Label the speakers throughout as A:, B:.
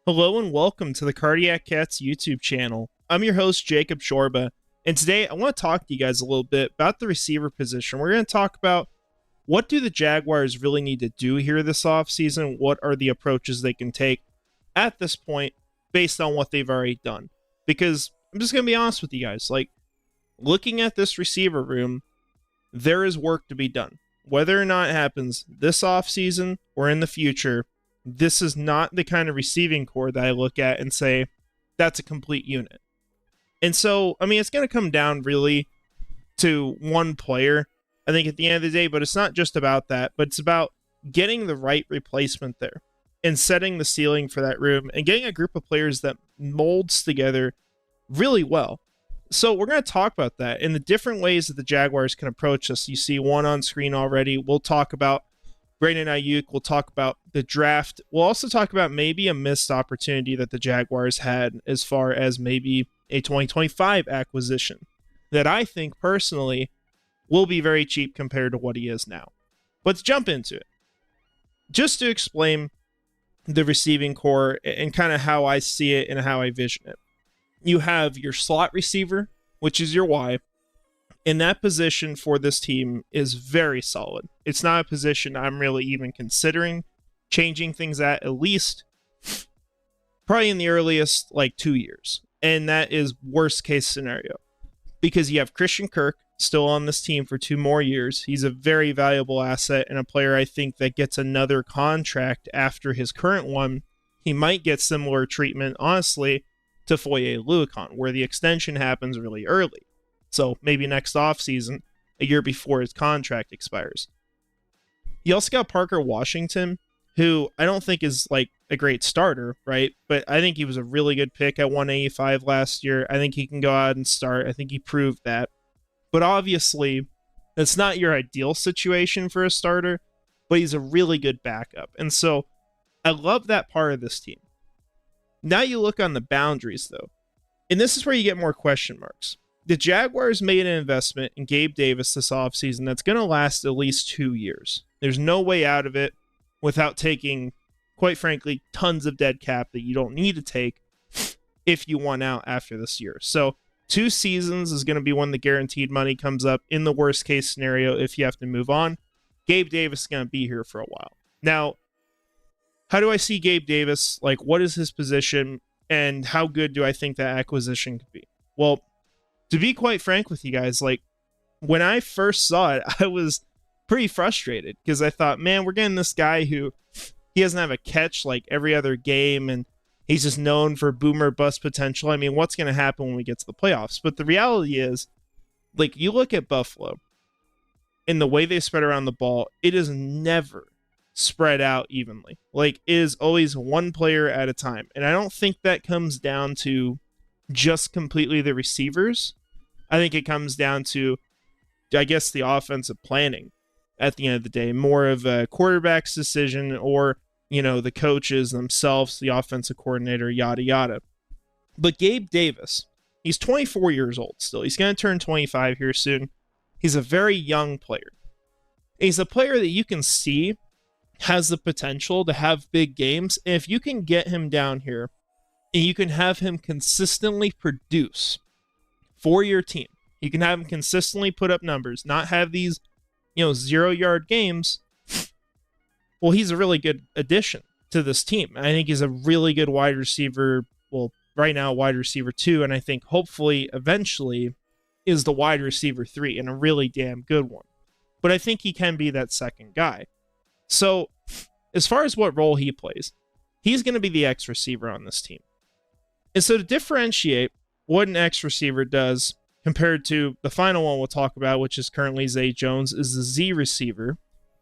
A: Hello and welcome to the Cardiac Cats YouTube channel. I'm your host, Jacob Shorba, and today I want to talk to you guys a little bit about the receiver position. We're going to talk about what do the Jaguars really need to do here this offseason? What are the approaches they can take at this point based on what they've already done? Because I'm just going to be honest with you guys, looking at this receiver room, there is work to be done. Whether or not it happens this offseason or in the future, this is not the kind of receiving core that I look at and say, that's a complete unit. And so, it's going to come down really to one player, I think, at the end of the day, but it's not just about that, but it's about getting the right replacement there and setting the ceiling for that room and getting a group of players that molds together really well. So we're going to talk about that and the different ways that the Jaguars can approach this. You see one on screen already. We'll talk about Brandon Aiyuk. We'll talk about the draft. We'll also talk about maybe a missed opportunity that the Jaguars had as far as maybe a 2025 acquisition that I think personally will be very cheap compared to what he is now. Let's jump into it. Just to explain the receiving core and kind of how I see it and how I vision it. You have your slot receiver, which is your Y. And that position for this team is very solid. It's not a position I'm really even considering changing things at least probably in the earliest 2 years. And that is worst case scenario because you have Christian Kirk still on this team for 2 more years. He's a very valuable asset and a player I think that gets another contract after his current one. He might get similar treatment, honestly, to Foye Oluokun, where the extension happens really early. So maybe next offseason, a year before his contract expires. You also got Parker Washington, who I don't think is a great starter, right? But I think he was a really good pick at 185 last year. I think he can go out and start. I think he proved that. But obviously, that's not your ideal situation for a starter, but he's a really good backup. And so I love that part of this team. Now you look on the boundaries, though, and this is where you get more question marks. The Jaguars made an investment in Gabe Davis this offseason that's going to last at least 2 years. There's no way out of it without taking, quite frankly, tons of dead cap that you don't need to take if you want out after this year. So 2 seasons is going to be when the guaranteed money comes up in the worst case scenario if you have to move on. Gabe Davis is going to be here for a while. Now, how do I see Gabe Davis? What is his position and how good do I think that acquisition could be? Well, to be quite frank with you guys, when I first saw it, I was pretty frustrated because I thought, man, we're getting this guy who he doesn't have a catch every other game and he's just known for boomer bust potential. What's going to happen when we get to the playoffs? But the reality is, you look at Buffalo and the way they spread around the ball, it is never spread out evenly. It is always one player at a time. And I don't think that comes down to just completely the receivers. I think it comes down to, I guess, the offensive planning at the end of the day, more of a quarterback's decision or, the coaches themselves, the offensive coordinator, yada, yada. But Gabe Davis, he's 24 years old still. He's going to turn 25 here soon. He's a very young player. He's a player that you can see has the potential to have big games. And if you can get him down here and you can have him consistently produce for your team, you can have him consistently put up numbers, not have these, 0-yard games. Well, he's a really good addition to this team. I think he's a really good wide receiver. Well, right now, wide receiver 2, and I think hopefully eventually is the wide receiver 3 and a really damn good one. But I think he can be that second guy. So as far as what role he plays, he's going to be the X receiver on this team. And so to differentiate what an X receiver does compared to the final one we'll talk about, which is currently Zay Jones, is the Z receiver.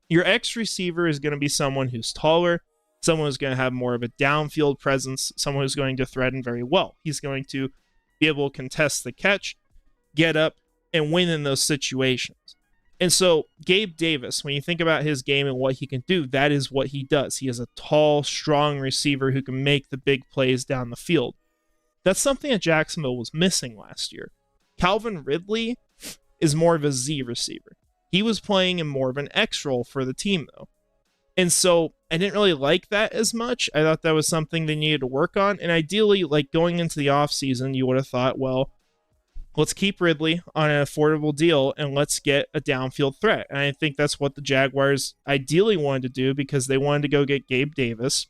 A: Your X receiver is going to be someone who's taller, someone who's going to have more of a downfield presence, someone who's going to threaten very well. He's going to be able to contest the catch, get up, and win in those situations. And so Gabe Davis, when you think about his game and what he can do, that is what he does. He is a tall, strong receiver who can make the big plays down the field. That's something that Jacksonville was missing last year. Calvin Ridley is more of a Z receiver. He was playing in more of an X role for the team, though. And so I didn't really like that as much. I thought that was something they needed to work on. And ideally, like going into the offseason, you would have thought, well, let's keep Ridley on an affordable deal and let's get a downfield threat. And I think that's what the Jaguars ideally wanted to do because they wanted to go get Gabe Davis.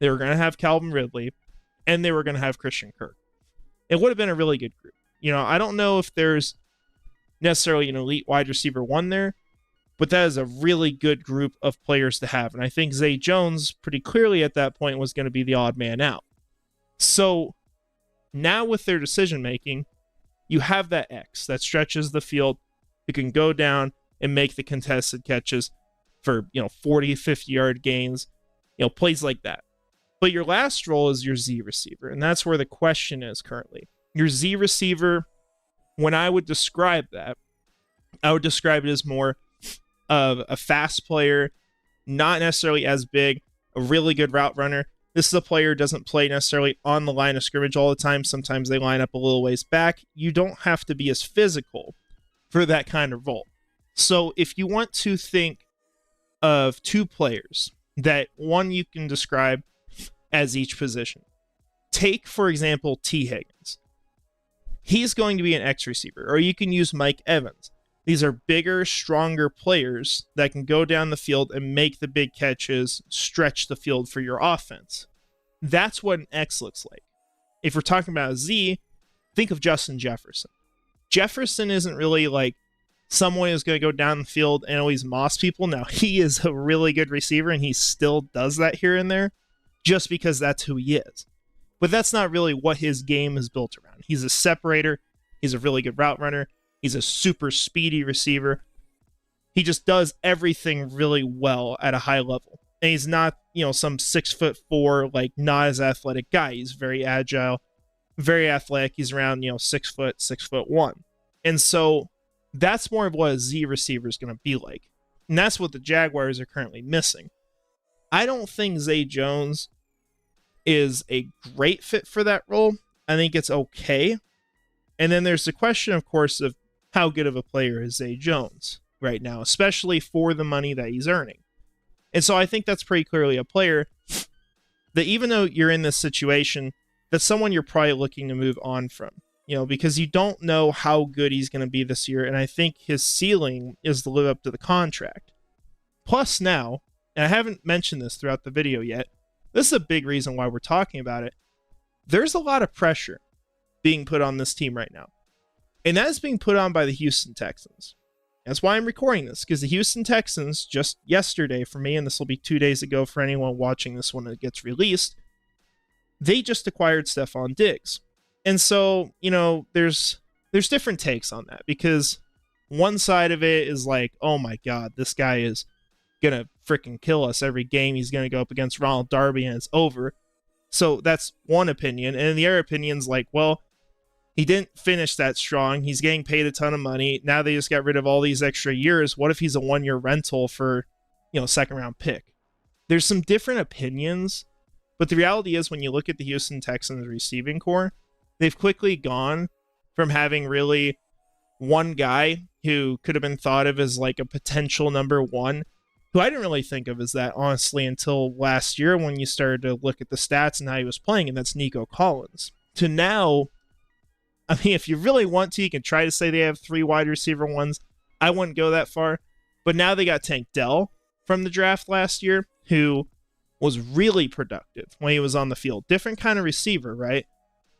A: They were going to have Calvin Ridley and they were going to have Christian Kirk. It would have been a really good group. I don't know if there's necessarily an elite wide receiver one there, but that is a really good group of players to have. And I think Zay Jones pretty clearly at that point was going to be the odd man out. So now with their decision making, you have that X that stretches the field. You can go down and make the contested catches for, 40, 50-yard gains, plays like that. But your last role is your Z receiver, and that's where the question is currently. Your Z receiver, when I would describe that, I would describe it as more of a fast player, not necessarily as big, a really good route runner. This is a player who doesn't play necessarily on the line of scrimmage all the time. Sometimes they line up a little ways back. You don't have to be as physical for that kind of role. So if you want to think of two players that one you can describe as each position, take, for example, T. Higgins. He's going to be an X receiver, or you can use Mike Evans. These are bigger, stronger players that can go down the field and make the big catches, stretch the field for your offense. That's what an X looks like. If we're talking about a Z, think of Justin Jefferson. Jefferson isn't really like someone who's going to go down the field and always moss people. Now, he is a really good receiver, and he still does that here and there just because that's who he is. But that's not really what his game is built around. He's a separator. He's a really good route runner. He's a super speedy receiver. He just does everything really well at a high level. And he's not, some 6'4", like not as athletic guy. He's very agile, very athletic. He's around, 6 foot, 6'1". And so that's more of what a Z receiver is going to be like. And that's what the Jaguars are currently missing. I don't think Zay Jones is a great fit for that role. I think it's okay. And then there's the question, of course, of how good of a player is Zay Jones right now, especially for the money that he's earning. And so I think that's pretty clearly a player that even though you're in this situation, that's someone you're probably looking to move on from, because you don't know how good he's going to be this year. And I think his ceiling is to live up to the contract. Plus now, and I haven't mentioned this throughout the video yet, this is a big reason why we're talking about it. There's a lot of pressure being put on this team right now. And that is being put on by the Houston Texans. That's why I'm recording this, because the Houston Texans, just yesterday for me, and this will be 2 days ago for anyone watching this when it gets released, they just acquired Stephon Diggs. And so, there's different takes on that, because one side of it is like, oh my God, this guy is going to freaking kill us every game. He's going to go up against Ronald Darby and it's over. So that's one opinion. And the other opinion's like, well, he didn't finish that strong. He's getting paid a ton of money. Now they just got rid of all these extra years. What if he's a 1-year rental for, second round pick? There's some different opinions, but the reality is when you look at the Houston Texans receiving core, they've quickly gone from having really one guy who could have been thought of as like a potential number one, who I didn't really think of as that, honestly, until last year when you started to look at the stats and how he was playing, and that's Nico Collins. To now, I mean, if you really want to, you can try to say they have 3 wide receiver ones. I wouldn't go that far. But now they got Tank Dell from the draft last year, who was really productive when he was on the field. Different kind of receiver, right?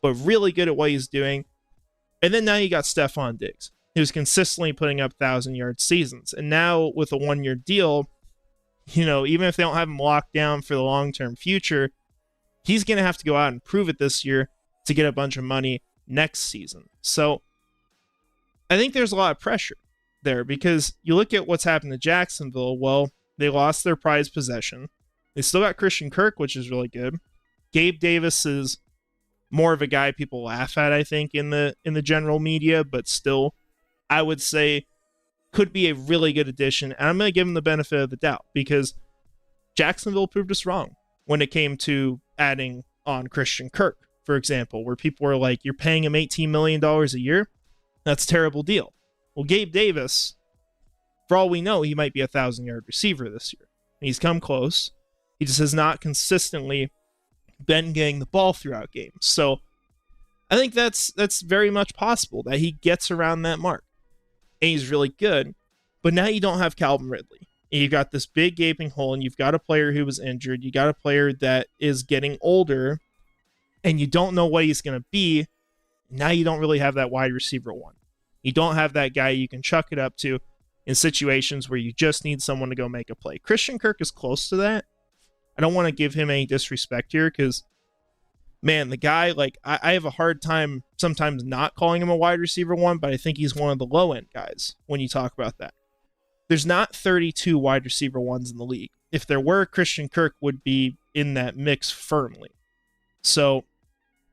A: But really good at what he's doing. And then now you got Stephon Diggs, who's consistently putting up 1,000-yard seasons. And now with a 1-year deal, even if they don't have him locked down for the long-term future, he's going to have to go out and prove it this year to get a bunch of money next season. So I think there's a lot of pressure there, because you look at what's happened to Jacksonville. Well, they lost their prized possession. They still got Christian Kirk, which is really good. Gabe Davis is more of a guy people laugh at, I think, in the general media, but still, I would say could be a really good addition. And I'm going to give him the benefit of the doubt, because Jacksonville proved us wrong when it came to adding on Christian Kirk, for example, where people were like, you're paying him $18 million a year? That's a terrible deal. Well, Gabe Davis, for all we know, he might be a 1,000-yard receiver this year. He's come close. He just has not consistently been getting the ball throughout games. So I think that's very much possible that he gets around that mark. And he's really good. But now you don't have Calvin Ridley. And you've got this big gaping hole, and you've got a player who was injured. You got a player that is getting older, and you don't know what he's going to be. Now you don't really have that wide receiver one. You don't have that guy you can chuck it up to in situations where you just need someone to go make a play. Christian Kirk is close to that. I don't want to give him any disrespect here because, man, the guy, like, I have a hard time sometimes not calling him a wide receiver one, but I think he's one of the low-end guys when you talk about that. There's not 32 wide receiver ones in the league. If there were, Christian Kirk would be in that mix firmly. So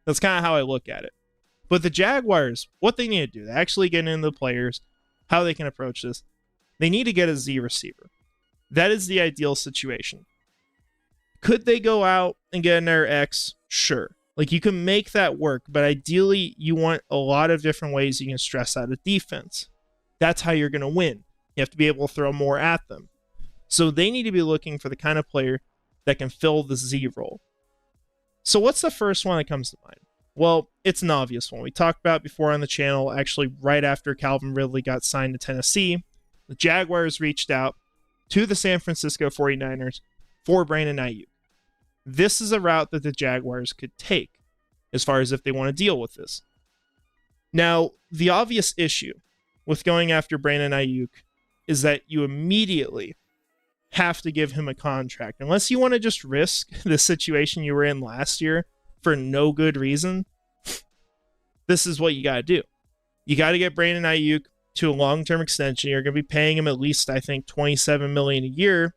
A: that's kind of how I look at it. But the Jaguars, what they need to do, they actually get into the players, how they can approach this. They need to get a Z receiver. That is the ideal situation. Could they go out and get another X? Sure. Like, you can make that work, but ideally you want a lot of different ways you can stress out a defense. That's how you're going to win. You have to be able to throw more at them. So they need to be looking for the kind of player that can fill the Z role. So what's the first one that comes to mind? Well, it's an obvious one. We talked about before on the channel, actually right after Calvin Ridley got signed to Tennessee, the Jaguars reached out to the San Francisco 49ers for Brandon Aiyuk. This is a route that the Jaguars could take as far as if they want to deal with this. Now, the obvious issue with going after Brandon Aiyuk is that you immediately have to give him a contract. Unless you want to just risk the situation you were in last year for no good reason, this is what you got to do. You got to get Brandon Aiyuk to a long-term extension. You're going to be paying him at least, I think, $27 million a year.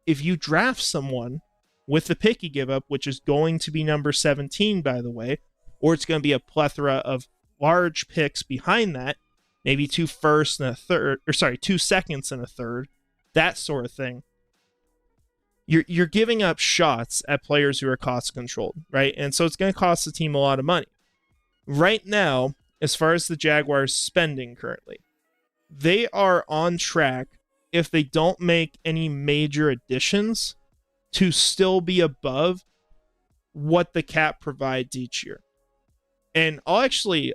A: If you draft someone with the pick you give up, which is going to be number 17, by the way, or it's going to be a plethora of large picks behind that, maybe 2 firsts and a third, 2 seconds and a third, that sort of thing. You're giving up shots at players who are cost controlled, right? And so it's going to cost the team a lot of money. Right now, as far as the Jaguars spending currently, they are on track, if they don't make any major additions, to still be above what the cap provides each year. And I'll explain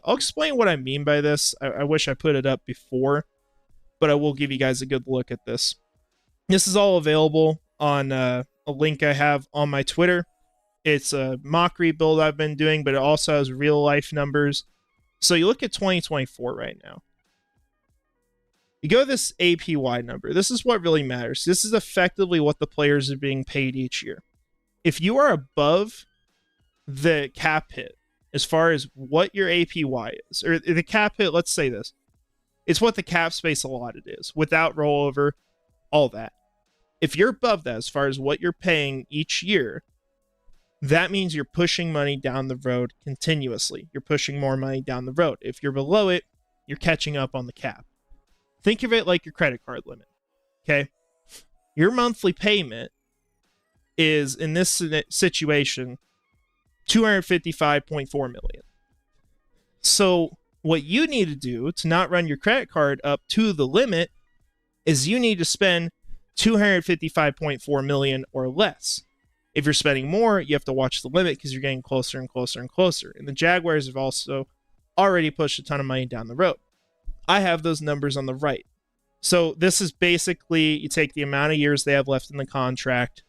A: what I mean by this. I wish I put it up before, but I will give you guys a good look at this. This is all available on a link I have on my Twitter. It's a mock rebuild I've been doing, but it also has real life numbers. So you look at 2024 right now. You go to this APY number. This is what really matters. This is effectively what the players are being paid each year. If you are above the cap hit, as far as what your APY is, or the cap hit, let's say this, it's what the cap space allotted is, without rollover, all that. If you're above that, as far as what you're paying each year, that means you're pushing money down the road continuously. You're pushing more money down the road. If you're below it, you're catching up on the cap. Think of it like your credit card limit, okay? Your monthly payment is, in this situation, $255.4 million. So what you need to do to not run your credit card up to the limit is you need to spend $255.4 million or less. If you're spending more, you have to watch the limit because you're getting closer and closer and closer. And the Jaguars have also already pushed a ton of money down the road. I have those numbers on the right. So this is basically, you take the amount of years they have left in the contract,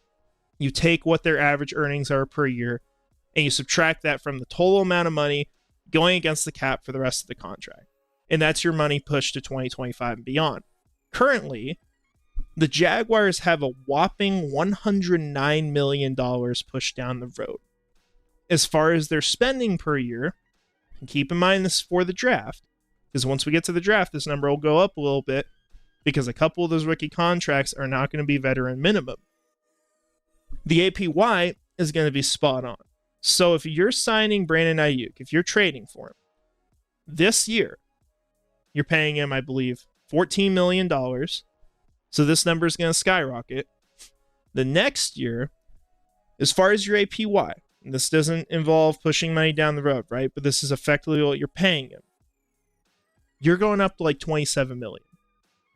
A: you take what their average earnings are per year, and you subtract that from the total amount of money going against the cap for the rest of the contract. And that's your money pushed to 2025 and beyond. Currently, the Jaguars have a whopping $109 million pushed down the road. As far as their spending per year, and keep in mind this is for the draft, because once we get to the draft, this number will go up a little bit, because a couple of those rookie contracts are not going to be veteran minimum. The APY is going to be spot on. So if you're signing Brandon Aiyuk, if you're trading for him, this year, you're paying him, I believe, $14 million. So this number is going to skyrocket. The next year, as far as your APY, and this doesn't involve pushing money down the road, right? But this is effectively what you're paying him. You're going up to like $27 million.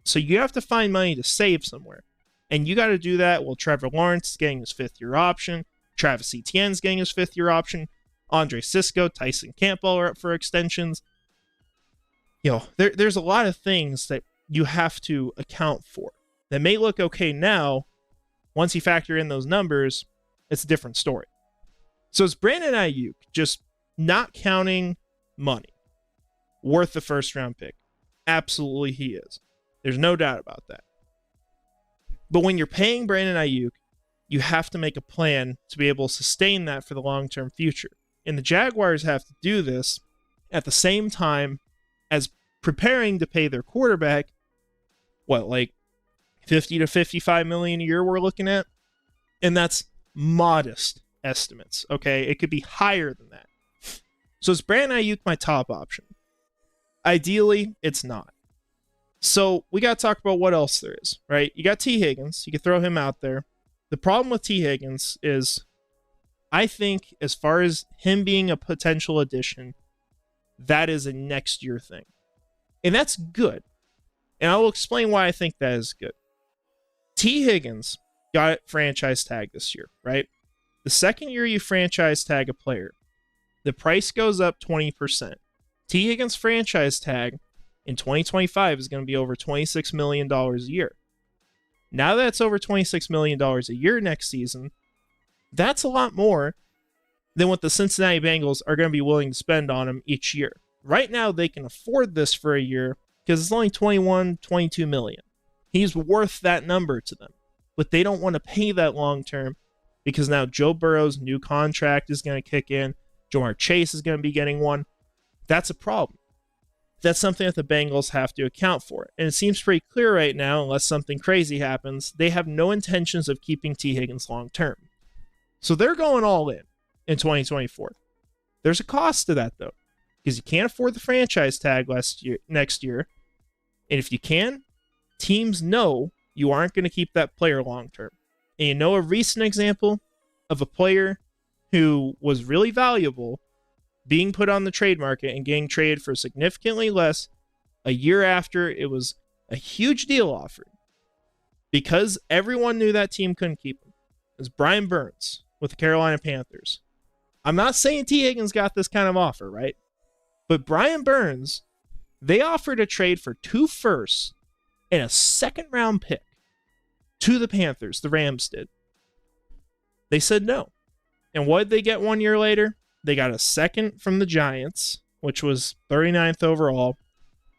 A: So you have to find money to save somewhere. And you got to do that while Trevor Lawrence is getting his 5th-year option, Travis Etienne's getting his 5th-year option, Andre Sisco, Tyson Campbell are up for extensions. There's a lot of things that you have to account for that may look okay now. Once you factor in those numbers, it's a different story. So is Brandon Aiyuk, just not counting money, worth the first-round pick? Absolutely he is. There's no doubt about that. But when you're paying Brandon Aiyuk, you have to make a plan to be able to sustain that for the long-term future. And the Jaguars have to do this at the same time as preparing to pay their quarterback, like 50 to 55 million a year we're looking at? And that's modest estimates, okay? It could be higher than that. So is Brandon Aiyuk my top option? Ideally, it's not. So we got to talk about what else there is, right? You got T. Higgins. You can throw him out there. The problem with T. Higgins is, I think, as far as him being a potential addition, that is a next year thing. And that's good. And I will explain why I think that is good. T. Higgins got franchise tag this year, right? The second year you franchise tag a player, the price goes up 20%. T. Higgins franchise tag in 2025 is going to be over $26 million a year. Now that it's over $26 million a year next season, that's a lot more than what the Cincinnati Bengals are going to be willing to spend on him each year. Right now, they can afford this for a year because it's only $22 million. He's worth that number to them, but they don't want to pay that long term because now Joe Burrow's new contract is going to kick in. Jamar Chase is going to be getting one. That's a problem. That's something that the Bengals have to account for. And it seems pretty clear right now, unless something crazy happens, they have no intentions of keeping T. Higgins long term. So they're going all in 2024. There's a cost to that, though, because you can't afford the franchise tag next year. And if you can, teams know you aren't going to keep that player long term. And you know a recent example of a player who was really valuable being put on the trade market and getting traded for significantly less a year after it was a huge deal offered, because everyone knew that team couldn't keep him. It was Brian Burns with the Carolina Panthers. I'm not saying T. Higgins got this kind of offer, right? But Brian Burns, they offered a trade for 2 firsts and a 2nd-round pick to the Panthers. The Rams did. They said no. And what did they get 1 year later? They got a 2nd from the Giants, which was 39th overall,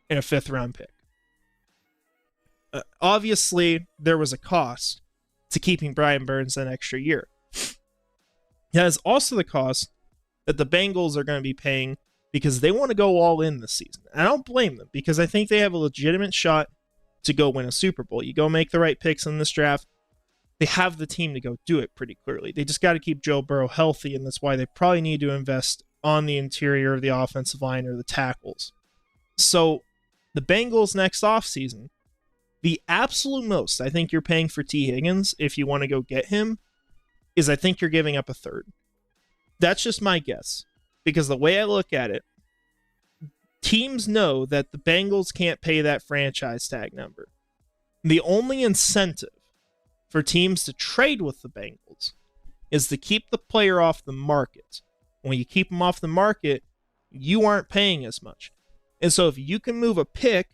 A: and a 5th-round pick. Obviously, there was a cost to keeping Brian Burns an extra year. That is also the cost that the Bengals are going to be paying because they want to go all in this season. I don't blame them, because I think they have a legitimate shot to go win a Super Bowl. You go make the right picks in this draft, they have the team to go do it pretty clearly. They just got to keep Joe Burrow healthy, and that's why they probably need to invest on the interior of the offensive line or the tackles. So the Bengals next offseason, the absolute most I think you're paying for T. Higgins, if you want to go get him, is I think you're giving up a 3rd. That's just my guess, because the way I look at it, teams know that the Bengals can't pay that franchise tag number. The only incentive for teams to trade with the Bengals is to keep the player off the market. When you keep them off the market, you aren't paying as much. And so if you can move a pick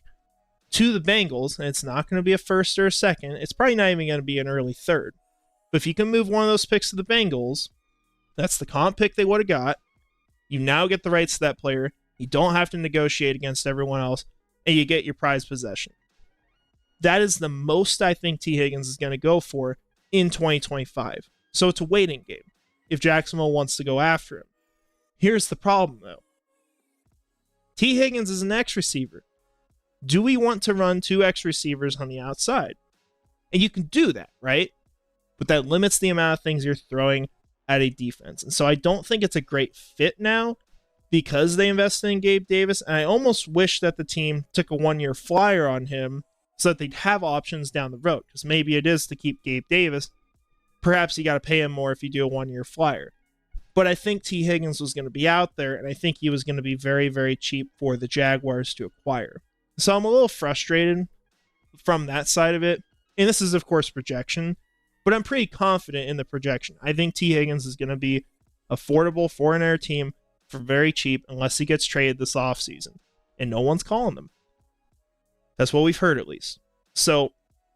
A: to the Bengals, and it's not going to be a 1st or a 2nd, it's probably not even going to be an early 3rd. But if you can move one of those picks to the Bengals, that's the comp pick they would have got. You now get the rights to that player. You don't have to negotiate against everyone else, and you get your prized possession. That is the most I think T. Higgins is going to go for in 2025. So it's a waiting game if Jacksonville wants to go after him. Here's the problem, though. T. Higgins is an X receiver. Do we want to run 2 X receivers on the outside? And you can do that, right? But that limits the amount of things you're throwing at a defense. And so I don't think it's a great fit now because they invested in Gabe Davis. And I almost wish that the team took a 1-year flyer on him so that they'd have options down the road. Because maybe it is to keep Gabe Davis. Perhaps you got to pay him more if you do a 1-year flyer. But I think T. Higgins was going to be out there, and I think he was going to be very, very cheap for the Jaguars to acquire. So I'm a little frustrated from that side of it. and this is, of course, projection, but I'm pretty confident in the projection. I think T. Higgins is going to be affordable for an air team for very cheap unless he gets traded this offseason, and no one's calling them. That's what we've heard, at least. So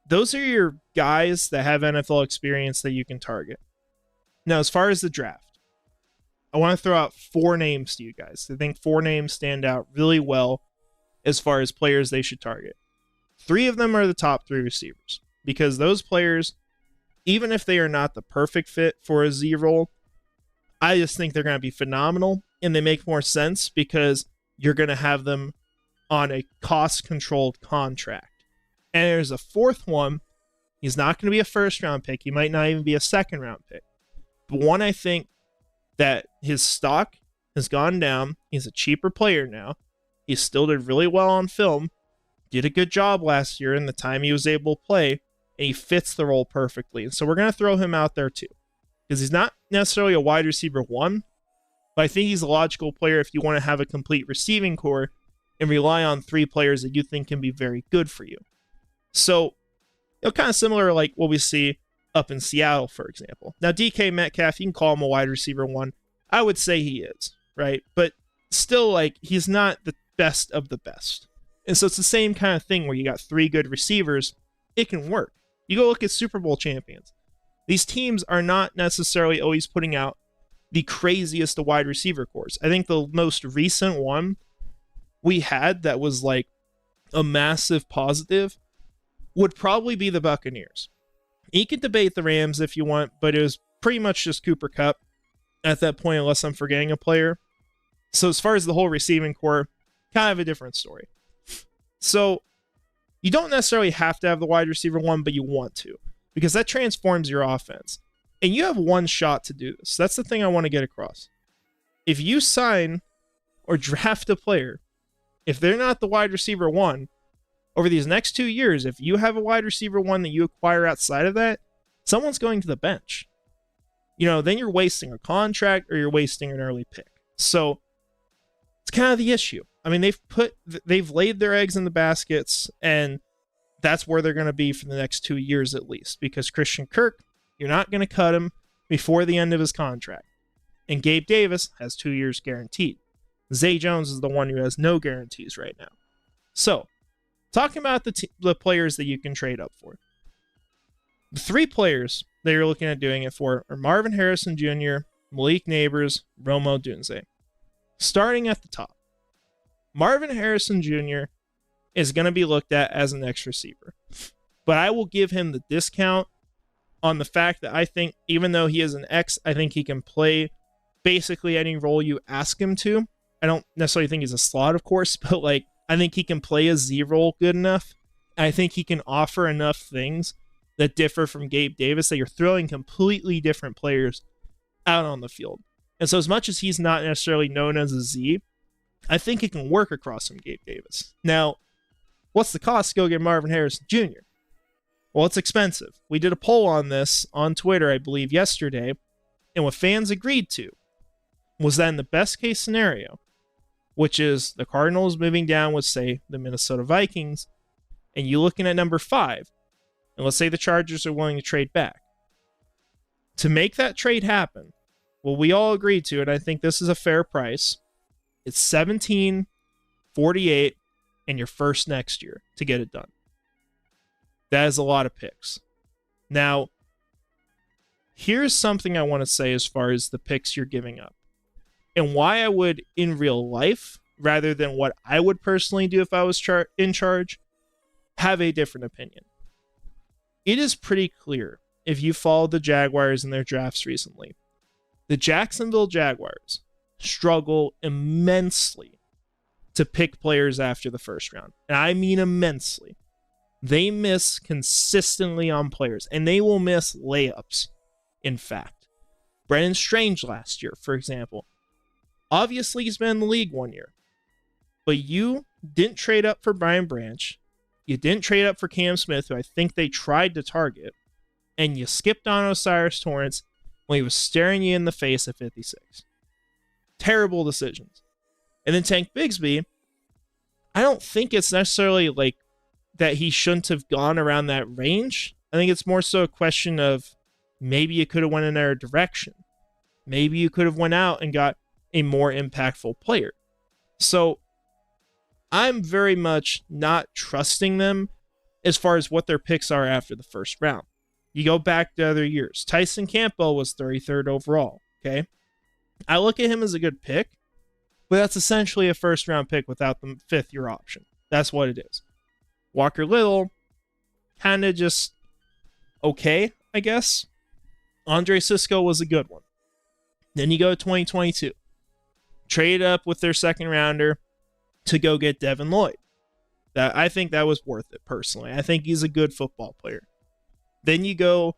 A: those are your guys that have NFL experience that you can target. Now, as far as the draft, I want to throw out 4 names to you guys. I think 4 names stand out really well as far as players they should target. 3 of them are the top 3 receivers, because those players, even if they are not the perfect fit for a Z role, I just think they're going to be phenomenal, and they make more sense because you're going to have them on a cost-controlled contract. And there's a 4th one. He's not going to be a first-round pick. He might not even be a second-round pick. But one, I think that his stock has gone down. He's a cheaper player now. He still did really well on film. Did a good job last year in the time he was able to play, and he fits the role perfectly. And so we're going to throw him out there too, because he's not necessarily a wide receiver 1, but I think he's a logical player if you want to have a complete receiving core and rely on 3 players that you think can be very good for you. So, kind of similar like what we see up in Seattle, for example. Now, DK Metcalf, you can call him a wide receiver 1. I would say he is, right? But still, like, he's not the best of the best. And so it's the same kind of thing where you got 3 good receivers. It can work. You go look at Super Bowl champions. These teams are not necessarily always putting out the craziest of wide receiver cores. I think the most recent one we had that was like a massive positive would probably be the Buccaneers. You can debate the Rams if you want, but it was pretty much just Cooper Kupp at that point, unless I'm forgetting a player. So as far as the whole receiving core, kind of a different story. So you don't necessarily have to have the wide receiver 1, but you want to, because that transforms your offense. And you have one shot to do this. That's the thing I want to get across. If you sign or draft a player, if they're not the wide receiver 1, over these next 2 years, if you have a wide receiver 1 that you acquire outside of that, someone's going to the bench. Then you're wasting a contract or you're wasting an early pick. So it's kind of the issue. I mean, they've laid their eggs in the baskets, and that's where they're going to be for the next 2 years at least, because Christian Kirk, you're not going to cut him before the end of his contract. And Gabe Davis has 2 years guaranteed. Zay Jones is the one who has no guarantees right now. So, talking about the players that you can trade up for. The 3 players that you're looking at doing it for are Marvin Harrison Jr., Malik Neighbors, Rome Odunze. Starting at the top, Marvin Harrison Jr. is going to be looked at as an X receiver. But I will give him the discount on the fact that I think, even though he is an X, I think he can play basically any role you ask him to. I don't necessarily think he's a slot, of course, but I think he can play a Z role good enough. I think he can offer enough things that differ from Gabe Davis that you're throwing completely different players out on the field. And so as much as he's not necessarily known as a Z, I think it can work across from Gabe Davis. Now, what's the cost to go get Marvin Harrison Jr.? Well, it's expensive. We did a poll on this on Twitter, I believe, yesterday, and what fans agreed to was that in the best case scenario, which is the Cardinals moving down with, say, the Minnesota Vikings, and you looking at number 5, and let's say the Chargers are willing to trade back. To make that trade happen, what we all agreed to, and I think this is a fair price, it's 17, 48, and your first next year to get it done. That is a lot of picks. Now, here's something I want to say as far as the picks you're giving up, and why I would, in real life, rather than what I would personally do if I was in charge, have a different opinion. It is pretty clear, if you followed the Jaguars in their drafts recently, the Jacksonville Jaguars struggle immensely to pick players after the first round. And I mean immensely. They miss consistently on players, and they will miss layups, in fact. Brennan Strange last year, for example. Obviously, he's been in the league 1 year. But you didn't trade up for Brian Branch. You didn't trade up for Cam Smith, who I think they tried to target. And you skipped on Osiris Torrance when he was staring you in the face at 56. Terrible decisions. And then Tank Bigsby, I don't think it's necessarily that he shouldn't have gone around that range. I think it's more so a question of maybe you could have went in another direction. Maybe you could have went out and got a more impactful player. So I'm very much not trusting them as far as what their picks are after the first round. You go back to other years. Tyson Campbell was 33rd overall, okay? I look at him as a good pick, but that's essentially a first-round pick without the fifth-year option. That's what it is. Walker Little, kind of just okay, I guess. Andre Sisco was a good one. Then you go to 2022. Trade up with their second rounder to go get Devin Lloyd. I think that was worth it, personally. I think he's a good football player. Then you go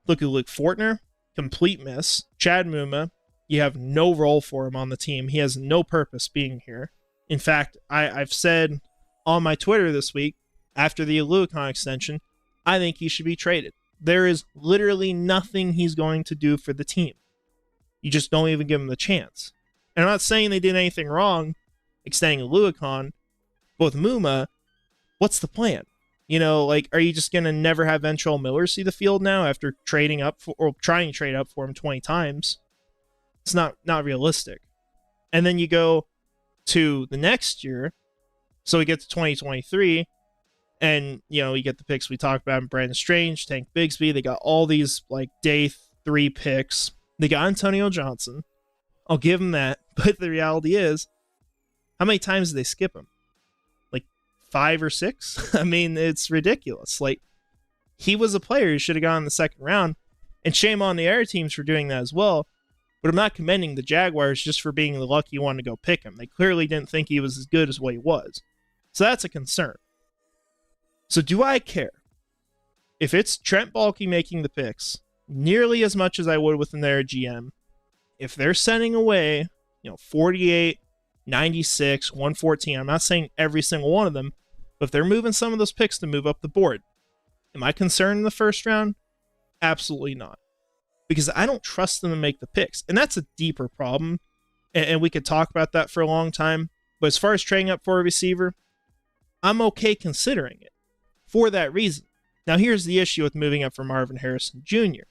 A: look at Luke Fortner, complete miss. Chad Muma, you have no role for him on the team. He has no purpose being here. In fact, I've said on my Twitter this week, after the Aiyuk extension, I think he should be traded. There is literally nothing he's going to do for the team. You just don't even give him the chance. And I'm not saying they did anything wrong extending Aiyuk, but with Muma, what's the plan? You know, like, are you just going to never have Ventrell Miller see the field now after trading up for, or trying to trade up for him 20 times? It's not realistic. And then you go to the next year, so we get to 2023, and, you know, you get the picks we talked about in Brandon Strange, Tank Bigsby. They got all these, like, day 3 picks. They got Antonio Johnson. I'll give them that. But the reality is, how many times did they skip him? Like 5 or 6? I mean, it's ridiculous. Like, he was a player who should have gone in the second round. And shame on the other teams for doing that as well. But I'm not commending the Jaguars just for being the lucky one to go pick him. They clearly didn't think he was as good as what he was. So that's a concern. So do I care if it's Trent Baalke making the picks nearly as much as I would with their GM? If they're sending away, 48, 96, 114, I'm not saying every single one of them, but if they're moving some of those picks to move up the board, am I concerned in the first round? Absolutely not. Because I don't trust them to make the picks. And that's a deeper problem. And we could talk about that for a long time. But as far as trading up for a receiver, I'm okay considering it for that reason. Now, here's the issue with moving up for Marvin Harrison Jr.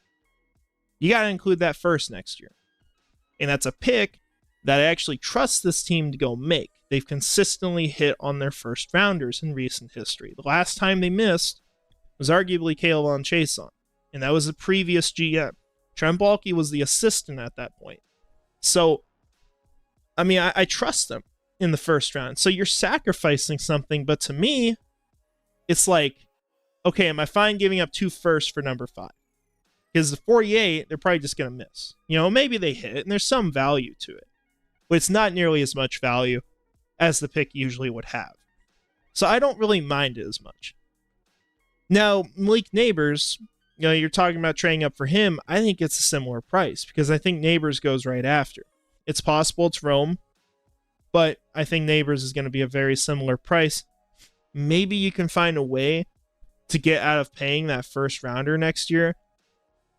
A: You got to include that first next year. And that's a pick that I actually trust this team to go make. They've consistently hit on their first rounders in recent history. The last time they missed was arguably K'Lavon Chaisson, and that was the previous GM. Trent Baalke was the assistant at that point. So, I mean, I trust them in the first round. So you're sacrificing something, but to me, it's like, okay, am I fine giving up 2 firsts for number 5? Because the 48, they're probably just going to miss. Maybe they hit, and there's some value to it. But it's not nearly as much value as the pick usually would have. So I don't really mind it as much. Now, Malik Neighbors, you're talking about trading up for him. I think it's a similar price because I think Neighbors goes right after. It's possible it's Rome, but I think Neighbors is going to be a very similar price. Maybe you can find a way to get out of paying that first rounder next year.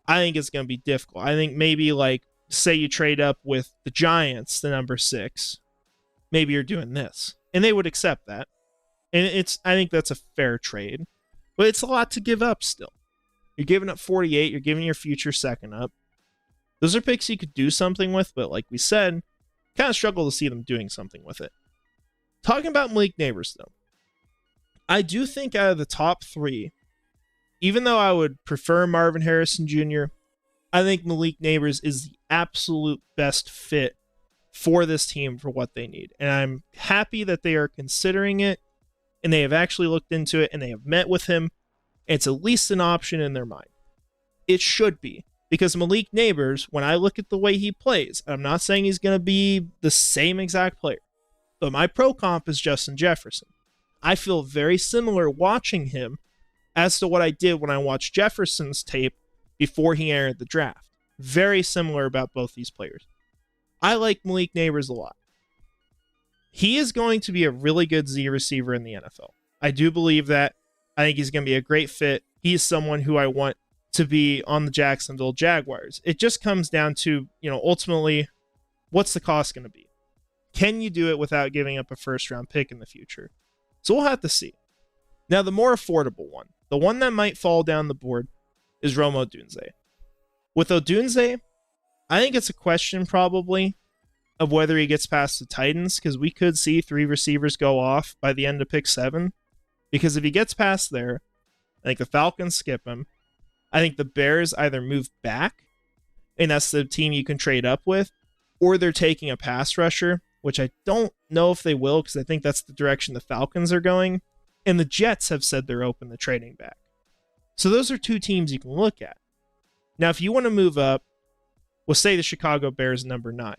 A: I think it's going to be difficult. I think maybe, like, say you trade up with the Giants, the number 6. Maybe you're doing this. And they would accept that. And I think that's a fair trade. But it's a lot to give up still. You're giving up 48. You're giving your future second up. Those are picks you could do something with, but like we said, kind of struggle to see them doing something with it. Talking about Malik Neighbors, though. I do think out of the top 3, even though I would prefer Marvin Harrison Jr., I think Malik Neighbors is the absolute best fit for this team for what they need. And I'm happy that they are considering it, and they have actually looked into it, and they have met with him. It's at least an option in their mind. It should be. Because Malik Neighbors, when I look at the way he plays, I'm not saying he's going to be the same exact player, but my pro comp is Justin Jefferson. I feel very similar watching him as to what I did when I watched Jefferson's tape before he entered the draft. Very similar about both these players. I like Malik Neighbors a lot. He is going to be a really good Z receiver in the NFL. I do believe that. I think he's going to be a great fit. He's someone who I want to be on the Jacksonville Jaguars. It just comes down to, ultimately, what's the cost going to be? Can you do it without giving up a first-round pick in the future? So we'll have to see. Now, the more affordable one, the one that might fall down the board, is Rome Odunze. With Odunze, I think it's a question probably of whether he gets past the Titans, because we could see 3 receivers go off by the end of pick 7. Because if he gets past there, I think the Falcons skip him. I think the Bears either move back, and that's the team you can trade up with, or they're taking a pass rusher, which I don't know if they will, because I think that's the direction the Falcons are going. And the Jets have said they're open to trading back. So those are 2 teams you can look at. Now, if you want to move up, we'll say the Chicago Bears number 9.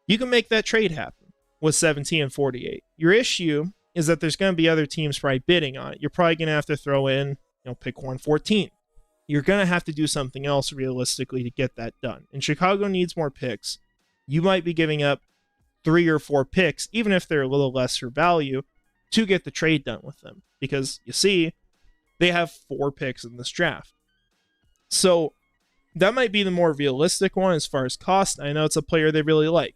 A: You can make that trade happen with 17 and 48. Your issue is that there's going to be other teams probably bidding on it. You're probably going to have to throw in, pick 114. You're going to have to do something else realistically to get that done. And Chicago needs more picks. You might be giving up 3 or 4 picks, even if they're a little lesser value, to get the trade done with them. Because, you see, they have 4 picks in this draft. So that might be the more realistic one as far as cost. I know it's a player they really like.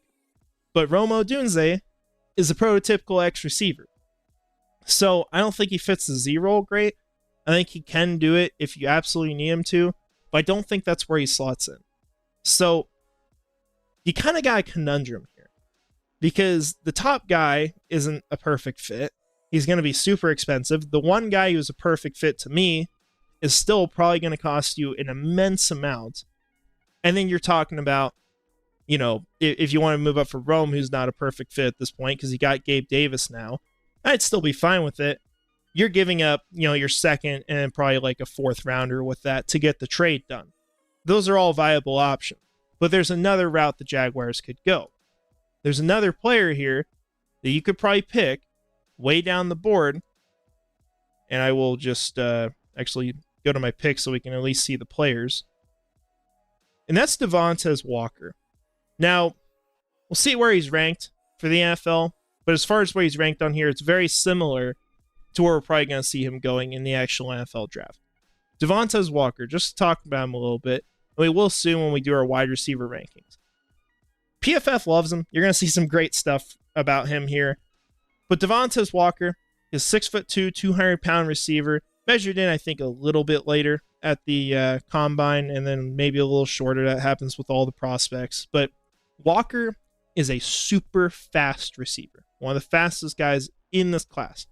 A: But Rome Odunze is a prototypical X receiver. So I don't think he fits the Z role great. I think he can do it if you absolutely need him to. But I don't think that's where he slots in. So you kind of got a conundrum here. Because the top guy isn't a perfect fit. He's going to be super expensive. The one guy who's a perfect fit to me is still probably going to cost you an immense amount. And then you're talking about, if you want to move up for Rome, who's not a perfect fit at this point because you got Gabe Davis now, I'd still be fine with it. You're giving up, your second and probably like a 4th rounder with that to get the trade done. Those are all viable options. But there's another route the Jaguars could go. There's another player here that you could probably pick way down the board. And I will just actually go to my picks so we can at least see the players. And that's Devonta Walker. Now, we'll see where he's ranked for the NFL. But as far as where he's ranked on here, it's very similar to where we're probably going to see him going in the actual NFL draft. Devonta Walker, just to talk about him a little bit. We will soon when we do our wide receiver rankings. PFF loves him. You're going to see some great stuff about him here. But Devonta Walker is 6'2", 200-pound receiver. Measured in, I think, a little bit later at the combine, and then maybe a little shorter. That happens with all the prospects. But Walker is a super fast receiver. One of the fastest guys in this class.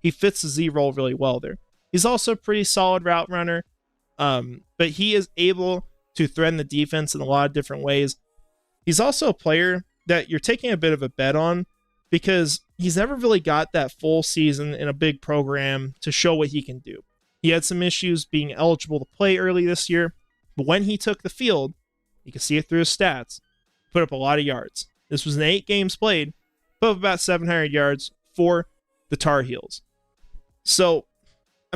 A: He fits the Z role really well there. He's also a pretty solid route runner. But he is able to threaten the defense in a lot of different ways. He's also a player that you're taking a bit of a bet on because he's never really got that full season in a big program to show what he can do. He had some issues being eligible to play early this year, but when he took the field, you can see it through his stats, put up a lot of yards. This was in 8 games played, put up about 700 yards for the Tar Heels. So,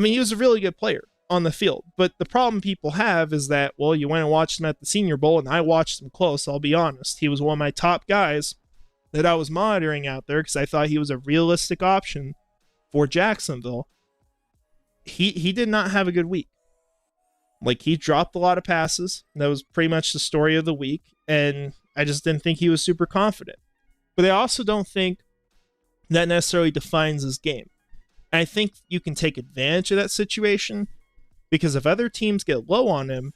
A: he was a really good player on the field. But the problem people have is that, well, you went and watched him at the Senior Bowl, and I watched him close, I'll be honest. He was one of my top guys that I was monitoring out there because I thought he was a realistic option for Jacksonville. He did not have a good week. He dropped a lot of passes. That was pretty much the story of the week, and I just didn't think he was super confident. But I also don't think that necessarily defines his game. And I think you can take advantage of that situation because if other teams get low on him,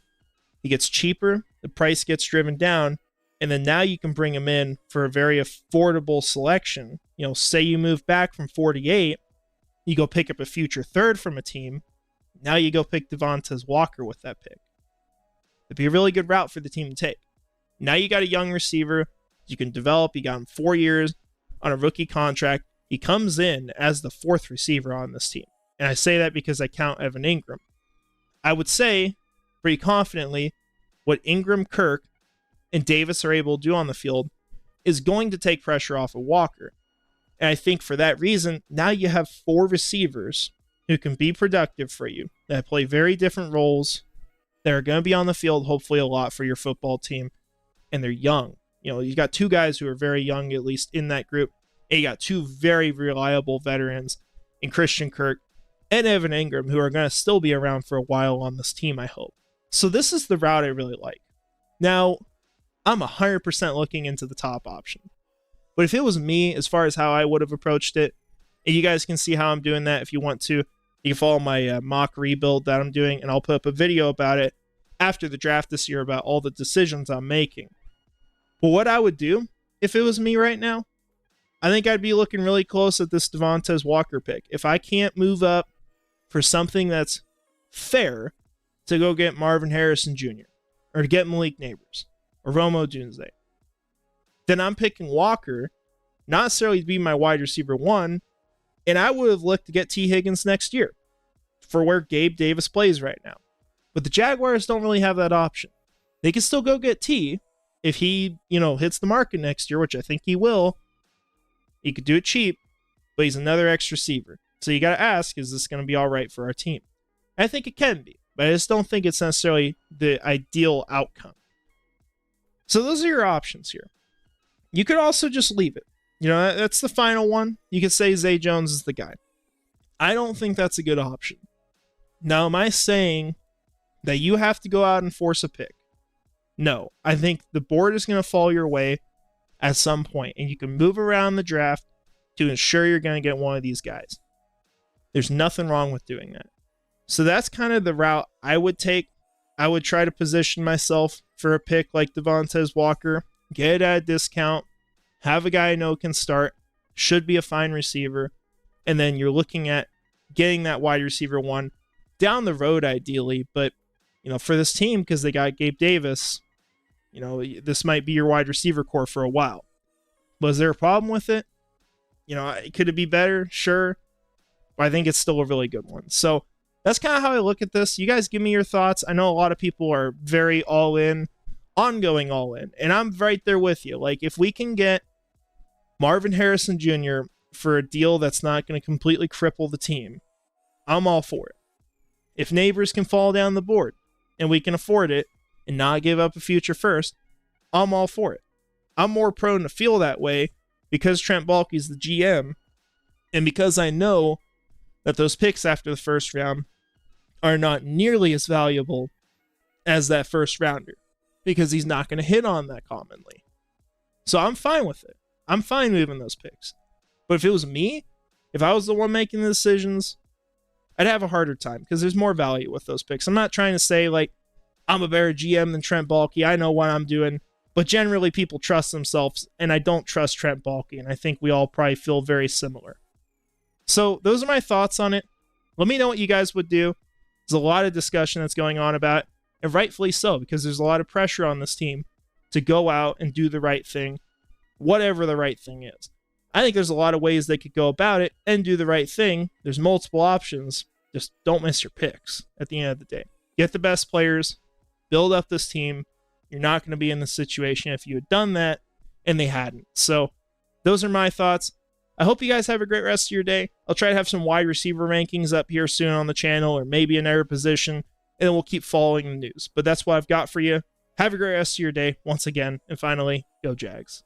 A: he gets cheaper, the price gets driven down, and then now you can bring him in for a very affordable selection. Say you move back from 48, you go pick up a future 3rd from a team. Now you go pick Devonta Walker with that pick. It'd be a really good route for the team to take. Now you got a young receiver you can develop. You got him 4 years on a rookie contract. He comes in as the 4th receiver on this team. And I say that because I count Evan Ingram. I would say pretty confidently what Ingram, Kirk, and Davis are able to do on the field is going to take pressure off of Walker. And I think for that reason, now you have 4 receivers who can be productive for you, that play very different roles, that are going to be on the field hopefully a lot for your football team, and they're young. You got 2 guys who are very young, at least in that group, and you got 2 very reliable veterans in Christian Kirk and Evan Ingram, who are going to still be around for a while on this team, I hope. So this is the route I really like. Now, I'm 100% looking into the top option. But if it was me, as far as how I would have approached it, And you guys can see how I'm doing that if you want to. You can follow my mock rebuild that I'm doing, and I'll put up a video about it after the draft this year about all the decisions I'm making. But what I would do if it was me right now, I think I'd be looking really close at this Devonta Walker pick. If I can't move up for something that's fair to go get Marvin Harrison Jr. or to get Malik Neighbors or Romo Dunze, then I'm picking Walker, not necessarily to be my wide receiver 1, and I would have looked to get T. Higgins next year for where Gabe Davis plays right now. But the Jaguars don't really have that option. They can still go get T if he, hits the market next year, which I think he will. He could do it cheap, but he's another X receiver. So you got to ask, is this going to be all right for our team? I think it can be, but I just don't think it's necessarily the ideal outcome. So those are your options here. You could also just leave it. That's the final one. You could say Zay Jones is the guy. I don't think that's a good option. Now, am I saying that you have to go out and force a pick? No. I think the board is going to fall your way at some point, and you can move around the draft to ensure you're going to get one of these guys. There's nothing wrong with doing that. So that's kind of the route I would take. I would try to position myself for a pick like Devonta Walker, get it at a discount, have a guy I know can start, should be a fine receiver, and then you're looking at getting that wide receiver 1 down the road ideally, but for this team, because they got Gabe Davis, this might be your wide receiver core for a while. Was there a problem with it? Could it be better? Sure. But I think it's still a really good one. So that's kind of how I look at this. You guys give me your thoughts. I know a lot of people are very all in, ongoing all in, and I'm right there with you. Like, if we can get Marvin Harrison Jr. for a deal that's not going to completely cripple the team, I'm all for it. If Neighbors can fall down the board and we can afford it and not give up a future first, I'm all for it. I'm more prone to feel that way because Trent Baalke's the GM, and because I know that those picks after the first round are not nearly as valuable as that first rounder, because he's not going to hit on that commonly. So I'm fine with it. I'm fine moving those picks. But if it was me, if I was the one making the decisions, I'd have a harder time because there's more value with those picks. I'm not trying to say, like, I'm a better GM than Trent Baalke. I know what I'm doing. But generally, people trust themselves, and I don't trust Trent Baalke, and I think we all probably feel very similar. So those are my thoughts on it. Let me know what you guys would do. There's a lot of discussion that's going on about it, and rightfully so, because there's a lot of pressure on this team to go out and do the right thing, whatever the right thing is. I think there's a lot of ways they could go about it and do the right thing. There's multiple options. Just don't miss your picks at the end of the day. Get the best players, build up this team. You're not going to be in this situation if you had done that and they hadn't. So those are my thoughts. I hope you guys have a great rest of your day. I'll try to have some wide receiver rankings up here soon on the channel, or maybe another position, and then we'll keep following the news. But that's what I've got for you. Have a great rest of your day once again. And finally, go Jags.